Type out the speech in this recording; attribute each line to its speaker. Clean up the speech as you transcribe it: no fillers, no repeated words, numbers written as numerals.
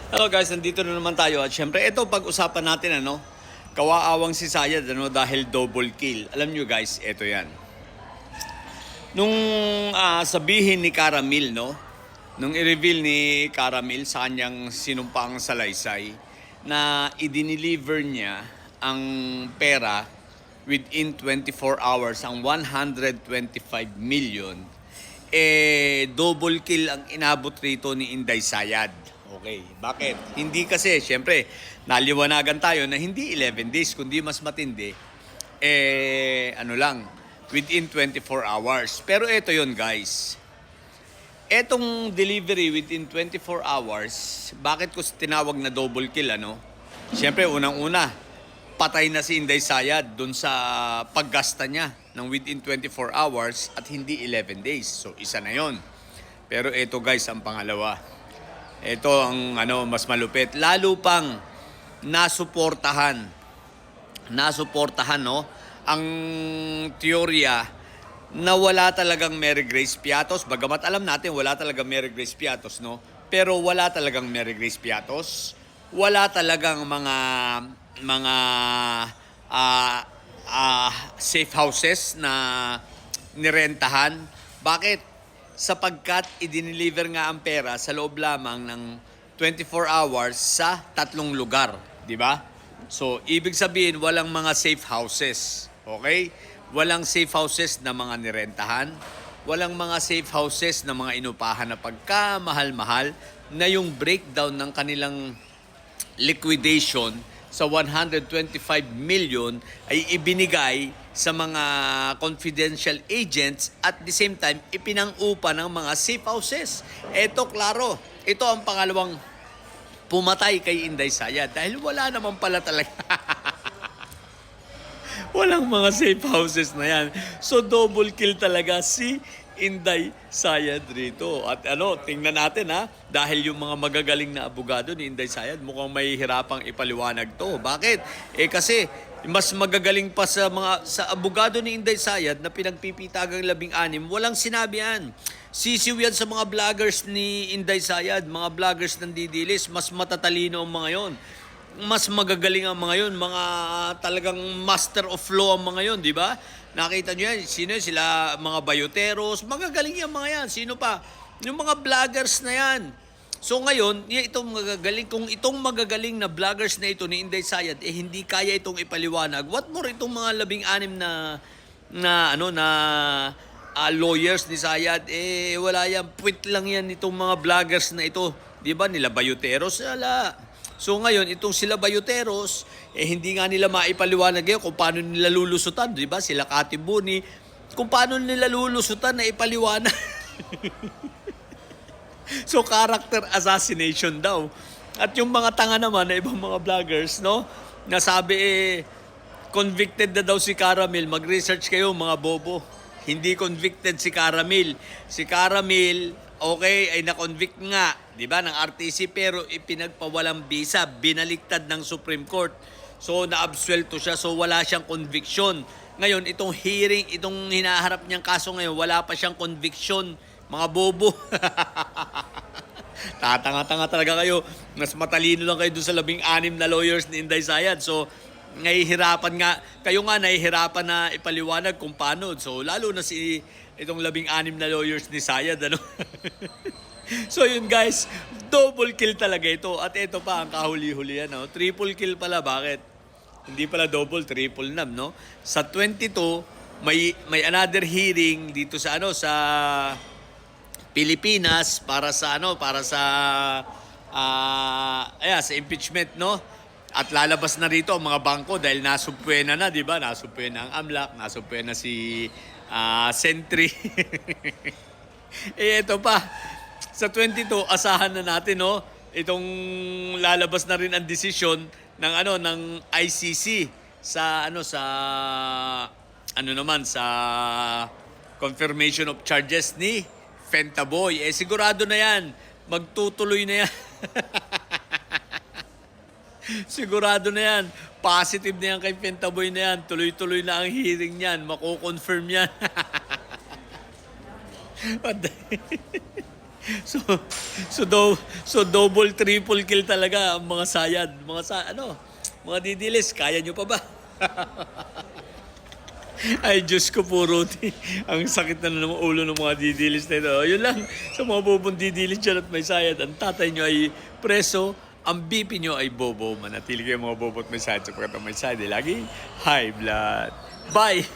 Speaker 1: Hello guys, nandito na naman tayo at syempre ito pag-usapan natin kawaawang si Sayad dahil double kill. Alam nyo guys, ito yan. Nung sabihin ni Caramil, nung i-reveal ni Caramil sa kanyang sinumpaang salaysay na i-deliver niya ang pera within 24 hours, ang 125 million, double kill ang inabot rito ni Inday Sayad. Okay, bakit? Hindi kasi, syempre, naliwanagan tayo na hindi 11 days, kundi mas matindi, within 24 hours. Pero ito yon guys. Etong delivery within 24 hours, bakit ko tinawag na double kill, Syempre, unang-una, patay na si Inday Sayad dun sa paggasta niya ng within 24 hours at hindi 11 days. So, isa na yon. Pero ito guys, ang pangalawa. Ito ang mas malupit. Lalo pang nasuportahan ang teorya na wala talagang Mary Grace Piatos. Bagamat alam natin wala talagang Mary Grace Piatos, pero wala talagang Mary Grace Piatos. Wala talagang mga safe houses na nirentahan. Bakit? Sapagkat i-deliver nga ang pera sa loob lamang ng 24 hours sa 3 lugar, di ba? So, ibig sabihin, walang mga safe houses, okay? Walang safe houses na mga nirentahan, walang mga safe houses na mga inupahan na pagkamahal-mahal, na yung breakdown ng kanilang liquidation sa 125 million ay ibinigay sa mga confidential agents at the same time ipinang-upa ng mga safe houses. Ito klaro, ito ang pangalawang pumatay kay Inday Sayad dahil wala naman pala talaga. Walang mga safe houses na yan. So double kill talaga si Inday Sayad rito. At tingnan natin dahil yung mga magagaling na abogado ni Inday Sayad mukhang may hirapang ipaliwanag to. Bakit? Kasi mas magagaling pa sa abogado ni Inday Sayad na pinagpipitagang 16, walang sinabi yan. Sisiw yan sa mga vloggers ni Inday Sayad, mga vloggers ng Didilis, mas matatalino ang mga yon. Mas magagaling ang mga yon, mga talagang master of law ang mga yon, di ba? Nakita nyo yan, sino yan? Sila, mga bayoteros, magagaling yan mga yan. Sino pa? Yung mga vloggers na yan. So ngayon, kung itong magagaling na vloggers na ito ni Inday Sayad, hindi kaya itong ipaliwanag. What more itong mga 16 na lawyers ni Sayad, wala yan. Puwit lang yan itong mga vloggers na ito. Di ba? Nila bayoteros, wala. So ngayon, itong sila bayoteros, hindi nga nila maipaliwanag yun kung paano nila lulusutan. Di ba? Sila Katibuni, kung paano nila lulusutan na ipaliwanag. So, character assassination daw. At yung mga tanga naman na ibang mga vloggers, nasabi convicted na daw si Caramil. Mag-research kayo, mga bobo. Hindi convicted si Caramil. Si Caramil, okay, ay na-convict nga, di ba, ng RTC, pero ipinagpawalang bisa, binaliktad ng Supreme Court. So, na-absuelto siya, so wala siyang conviction. Ngayon, itong hearing, itong hinaharap niyang kaso ngayon, wala pa siyang conviction. Mga bobo. Tatanga-tanga talaga kayo. Mas matalino lang kayo dun sa 16 na lawyers ni Inday Sayad. So, nahihirapan na ipaliwanag kung paano. So, lalo na itong 16 na lawyers ni Sayad, So, yun guys, double kill talaga ito. At ito pa, ang kahuli-huli yan, triple kill pala. Bakit? Hindi pala double, triple nam, Sa 22, may another hearing dito sa Pilipinas para sa sa impeachment, At lalabas na rito ang mga bangko dahil nasubpwena na, di ba? Nasubpwena ang AMLAC, nasubpwena si Sentry. Ito pa. Sa 22, asahan na natin, itong lalabas na rin ang desisyon ng ICC sa confirmation of charges ni Fentaboy. Sigurado na yan. Magtutuloy na yan. Sigurado na yan. Positive na yan kay Fentaboy na yan. Tuloy-tuloy na ang hearing niyan. Mako-confirm yan. So, so double, triple kill talaga ang mga sayad. Mga didilis, kaya nyo pa ba? Ay, Diyos ko po, Rudy. Ang sakit na ng ulo ng mga didilis na ito. Yun lang, sa mga bobong didilis dyan at may sayad, ang tatay nyo ay preso, ang BP nyo ay bobo. Manatili kayo mga bobo at may sayad sapagkat ang may sayad ay lagi high blood. Bye!